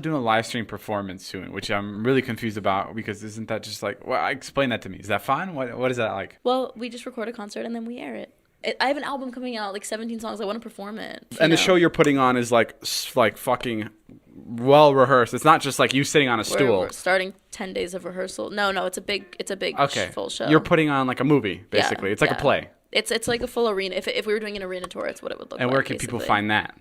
doing a live stream performance soon, which I'm really confused about because isn't that just like, well, explain that to me. Is that fun? What is that like? Well, we just record a concert and then we air it. I have an album coming out, like 17 songs. I want to perform it. And the show you're putting on is like fucking well rehearsed. It's not just like you sitting on a stool. We're starting 10 days of rehearsal. No, it's a big okay. full show. You're putting on like a movie, basically. It's like a play. It's like a full arena. If we were doing an arena tour, it's what it would look like. And where can people find that?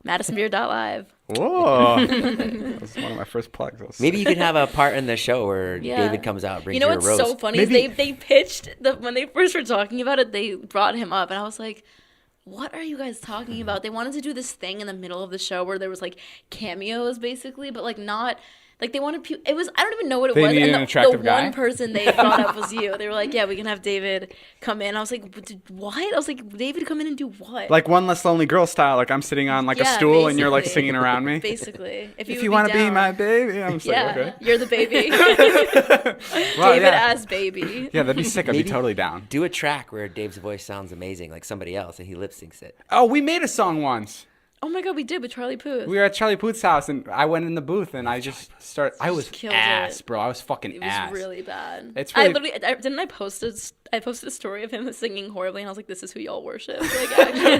MadisonBeer.live. Whoa. That's one of my first plugs. Maybe you could have a part in the show where David comes out and brings you a roast. You know what's so funny is they pitched, when they first were talking about it, they brought him up. And I was like, what are you guys talking about? They wanted to do this thing in the middle of the show where there was like cameos basically, but like not... Like they wanted people. It was, I don't even know what it was. Need and an attractive the guy? one person they brought up was you. They were like, "Yeah, we can have David come in." I was like, "What?" I was like, "David come in and do what?" Like One Less Lonely Girl style. Like I'm sitting on like a stool and you're like singing around me. Basically, if you want to be my baby, I'm just like, okay. You're the baby. Well, David as baby. Yeah, that'd be sick. I'd be totally down. Do a track where Dave's voice sounds amazing, like somebody else, and he lip syncs it. Oh, we made a song once. Oh my God, we did with Charlie Puth. We were at Charlie Puth's house, and I went in the booth, and I just started. I was ass, bro. I was fucking ass. It was really bad. It's really. I posted a story of him singing horribly, and I was like, "This is who y'all worship." Like, actually,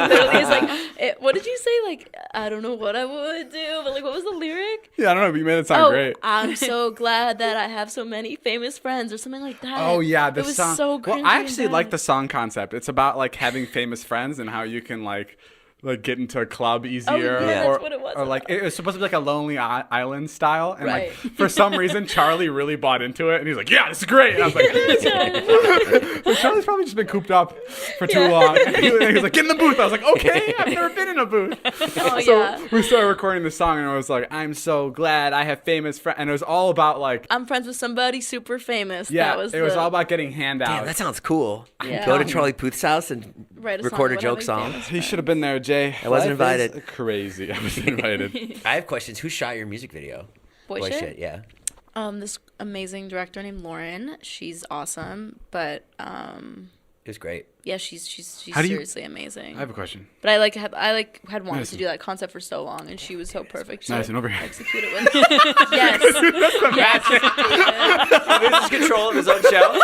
literally, it's like, what did you say? Like, I don't know what I would do, but like, what was the lyric? Yeah, I don't know, but you made it sound great. I'm so glad that I have so many famous friends, or something like that. Oh yeah, the it was song. So cringy. Well, I actually like the song concept. It's about like having famous friends and how you can like get into a club easier, that's what it was. Or like it was supposed to be like a Lonely Island style, and right. like for some reason Charlie really bought into it, and he's like, "Yeah, this is great." And I was like, but Charlie's probably just been cooped up for too long. And he was like, "Get in the booth." I was like, "Okay, I've never been in a booth." So we started recording the song, and I was like, "I'm so glad I have famous friends," and it was all about like I'm friends with somebody super famous. Yeah, it was all about getting handouts. Damn, that sounds cool. Yeah. Go to Charlie Puth's house and record a joke song. He should have been there, Jay. I wasn't invited. Crazy. I wasn't invited. I have questions. Who shot your music video? Boy shit? Yeah. This amazing director named Lauren. She's awesome, but It was great. yeah, she's seriously amazing. I have a question. But I had wanted to do that concept for so long, and she was so perfect. She Madison, over here. executed with yes, yes. He loses control of his own show.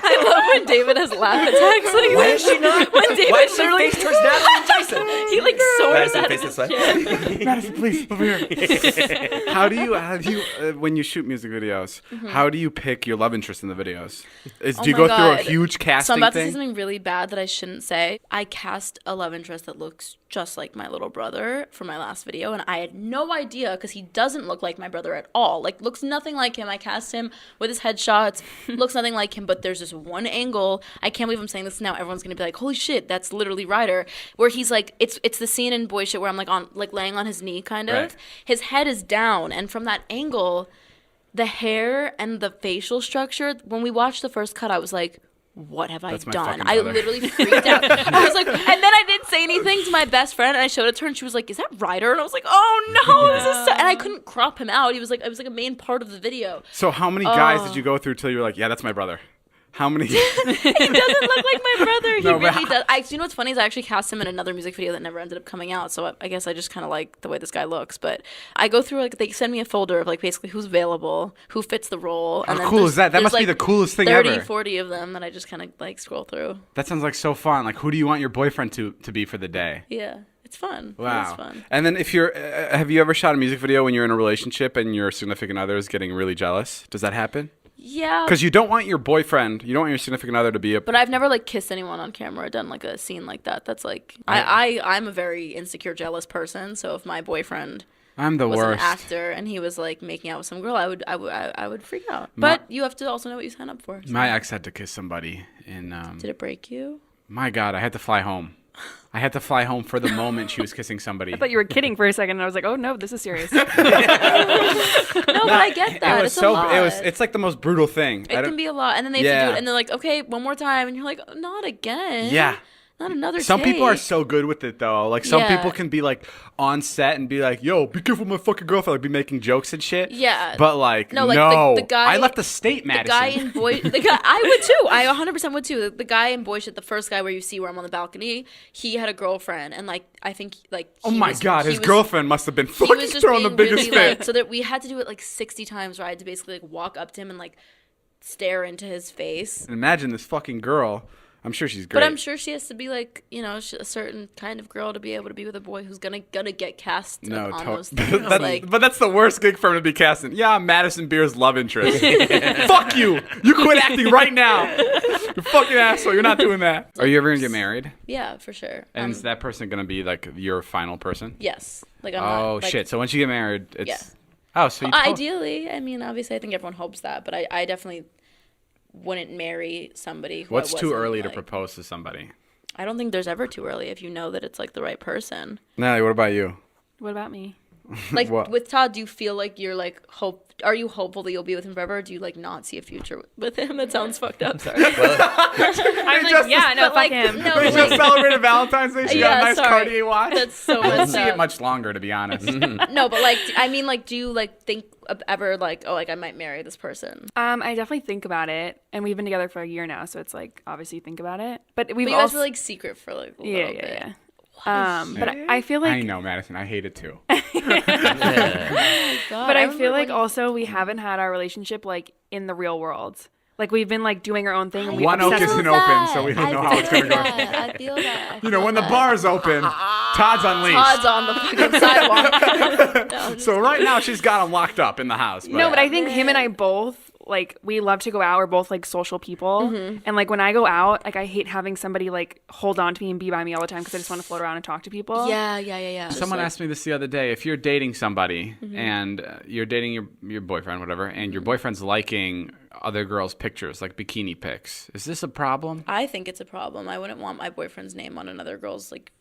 I love when David has laugh attacks. Like, Why is she not? When David Why is she literally face towards Natalie and Jason? he like soars Madison, out face of his this way. chair. Madison, please, over here. How do you when you shoot music videos, how do you pick your love interest in the videos? Do you go through a huge casting So I'm about to thing? say something really bad that I shouldn't say. I cast a love interest that looks just like my little brother for my last video, and I had no idea because he doesn't look like my brother at all. Like, looks nothing like him. I cast him with his headshots, looks nothing like him, but there's this one angle. I can't believe I'm saying this now. Everyone's gonna be like, "Holy shit, that's literally Ryder." Where he's like, it's the scene in Boy Shit where I'm like laying on his knee, kind of. Right. His head is down, and from that angle, the hair and the facial structure. When we watched the first cut, I was like, what have That's I my done? fucking I brother. literally freaked out. I was like, and then I didn't say anything to my best friend, and I showed it to her, and she was like, "Is that Ryder?" And I was like, "Oh no, this is so," and I couldn't crop him out. It was like a main part of the video. So how many guys did you go through till you were like, "Yeah, that's my brother"? How many? He doesn't look like my brother. He No, but really does. You know what's funny is I actually cast him in another music video that never ended up coming out. So I guess I just kind of like the way this guy looks. But I go through, like, they send me a folder of like basically who's available, who fits the role. How cool is that? That must be the coolest thing 30, ever. 40 of them that I just kind of like scroll through. That sounds like so fun. Like, who do you want your boyfriend to be for the day? Yeah. It's fun. Wow. It's fun. And then if you're, have you ever shot a music video when you're in a relationship and your significant other is getting really jealous? Does that happen? Yeah. Because you don't want your boyfriend, you don't want your significant other to be a... But I've never like kissed anyone on camera or done like a scene like that. That's like I'm a very insecure, jealous person. So if my boyfriend I'm the was worst. an actor and he was like making out with some girl, I would freak out. But you have to also know what you sign up for. So. My ex had to kiss somebody in... Did it break you? My God, I had to fly home. I had to fly home for the moment she was kissing somebody. I thought you were kidding for a second, and I was like, "Oh no, this is serious." No, but I get that. It's a lot. It's like the most brutal thing. It can be a lot, and then they have to do it, and they're like, "Okay, one more time," and you're like, "Not again." Yeah. Not another Some people are take. so good with it though. Like some Yeah. people can be like on set and be like, "Yo, be careful with my fucking girlfriend," like be making jokes and shit. Yeah. But like, No, like, the guy- I left the state, Madison. The guy in Boy, the guy, I would too. I 100% would too. The guy in Boy Shit, the first guy where you see where I'm on the balcony, he had a girlfriend, and like I think like. Oh he my was- god, he his was- girlfriend must have been He fucking was just throwing the being biggest really fit. like, so that we had to do it like 60 times, where I had to basically like walk up to him and like stare into his face. And imagine this fucking girl. I'm sure she's great. But I'm sure she has to be like, you know, a certain kind of girl to be able to be with a boy who's gonna get cast No, on to- those things. Like, but that's the worst gig for him to be cast in. Yeah, I'm Madison Beer's love interest. Fuck you. You quit acting right now. You fucking asshole. You're not doing that. Are you ever gonna get married? yeah, for sure. And is that person gonna be like your final person? Yes. Like I'm Oh not, like, shit. So once you get married, it's Yeah. Oh, so you told- Ideally, I mean, obviously, I think everyone hopes that, but I definitely wouldn't marry somebody who What's I too wasn't, early to like- propose to somebody? I don't think there's ever too early if you know that it's like the right person. Natalie, what about you? What about me? Like What? with Todd, do you feel like you're like are you hopeful that you'll be with him forever, or do you like not see a future with him? That sounds fucked up. Sorry. I'm like, just- yeah, no, but, fuck like, him. no, We but, just like, celebrated Valentine's Day. She got a Yeah, nice sorry. Cartier watch. That's so I don't messed see it up. much longer, to be honest. No, but like, I mean, like, do you like think of ever like, oh, like I might marry this person? I definitely think about it, and we've been together for a year now, so it's like obviously you think about it. But we've But you guys also were like secret for like a yeah, little yeah, bit. yeah. But I feel like I know, Madison. I hate it too. God, But I feel remember like when- also we haven't had our relationship like in the real world. Like we've been like doing our own thing. And we One oak obsess- isn't open, so we don't know how it's gonna go. I feel that. You know, when the bar's open, Todd's unleashed. Todd's on the fucking sidewalk. No, I'm So right now she's got him locked up in the house. No, but I think him and I both like we love to go out. We're both like social people, and like when I go out, like I hate having somebody like hold on to me and be by me all the time because I just want to float around and talk to people. yeah. Someone asked me this the other day. If you're dating somebody Mm-hmm. and you're dating your boyfriend, whatever, and your boyfriend's liking other girls' pictures, like bikini pics, is this a problem? I think it's a problem. I wouldn't want my boyfriend's name on another girl's like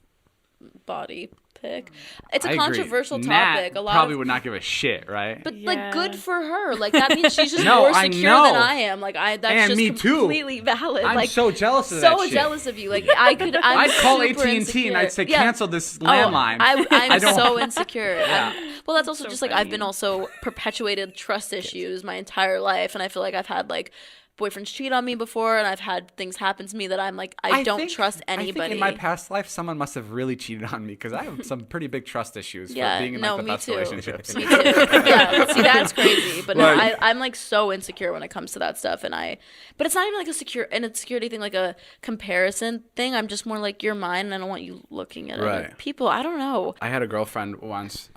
body pic. It's a I agree. controversial Nat topic. A lot probably of, would not give a shit, right? but Yeah. like good for her. Like that means she's just No, more I secure know. than I am. Like that's And just me too. completely valid. I'm like so jealous of so that shit. jealous of you. Like I'm I'd call super AT&T and I'd say, insecure. Yeah. cancel this Oh, landline. I'm I don't- so insecure. Yeah. Well, that's also So just like I've funny. been also perpetuated trust issues my entire life, and I feel like I've had like boyfriends cheat on me before, and I've had things happen to me that I'm like I don't think- trust I anybody. think in my past life, someone must have really cheated on me because I have some pretty big trust issues Yeah, for being in no, like the me best too. relationships. Me too. Yeah, see, that's crazy. But no, Like- I'm like so insecure when it comes to that stuff, but it's not even like an insecurity thing, like a comparison thing. I'm just more like you're mine, and I don't want you looking at other Right. people. I don't know. I had a girlfriend once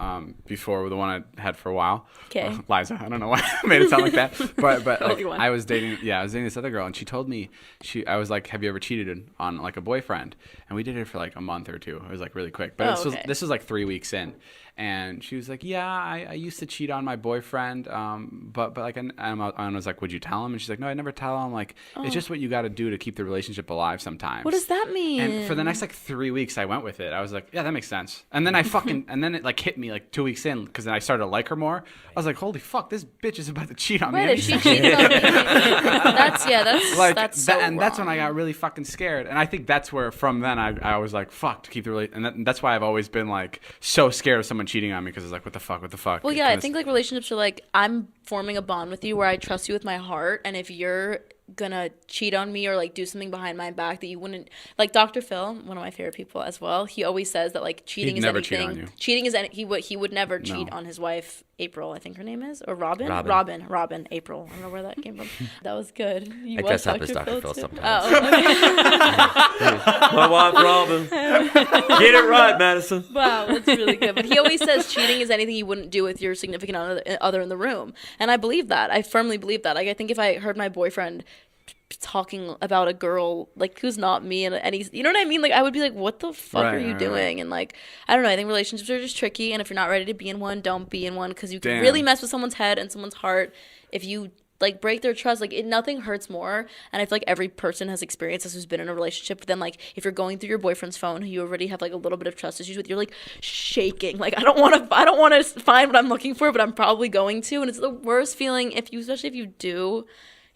before the one I had for a while. 'Kay. Liza. I don't know why I made it sound like that. But like, Only one. I was dating this other girl, and she told me I was like, have you ever cheated on like a boyfriend? And we did it for like a month or two. It was like really quick. But Oh, okay. this was like 3 weeks in. And she was like, yeah, I used to cheat on my boyfriend. But like, and I was like, would you tell him? And she's like, no, I'd never tell him. Like, it's just what you got to do to keep the relationship alive sometimes. What does that mean? And for the next like 3 weeks, I went with it. I was like, yeah, that makes sense. And then and then it like hit me like 2 weeks in because then I started to like her more. I was like, holy fuck, this bitch is about to cheat on me. Wait, if she cheated on me, that's Like that's so and that's when I wrong. got really fucking scared. And I think that's where from then I was like, fuck, to keep the and that's why I've always been like so scared of someone cheating on me because it's like, what the fuck. Well, yeah, I 'Cause- think like relationships are like I'm forming a bond with you where I trust you with my heart, and if you're gonna cheat on me or like do something behind my back that you wouldn't, like Dr. Phil, one of my favorite people as well, he always says that like cheating He'd is never cheat anything. on you. Cheating is he would never cheat on his wife April, I think her name is, or Robin, Robin. April. I don't know where that came from. That was good. You I was dress up as Dr. Phil too? sometimes. Oh, okay. My wife, Robin. Get it right, Madison. Wow, that's really good. But he always says cheating is anything you wouldn't do with your significant other in the room. And I believe that. I firmly believe that. Like, I think if I heard my boyfriend talking about a girl like who's not me and he's, you know what I mean, like I would be like, what the fuck are you doing? And like I don't know, I think relationships are just tricky, and if you're not ready to be in one, don't be in one, because you can really mess with someone's head and someone's heart if you like break their trust. Like nothing hurts more, and I feel like every person has experienced this who's been in a relationship, but then like if you're going through your boyfriend's phone who you already have like a little bit of trust issues with, you're like shaking, like I don't want to find what I'm looking for, but I'm probably going to, and it's the worst feeling especially if you do.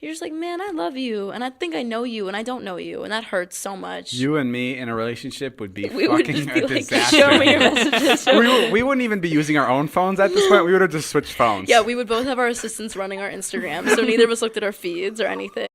You're just like, man, I love you, and I think I know you, and I don't know you, and that hurts so much. You and me in a relationship would be We would fucking just be a like, disaster. show me your messages. We wouldn't even be using our own phones at this point. We would have just switched phones. Yeah, we would both have our assistants running our Instagram, so neither of us looked at our feeds or anything.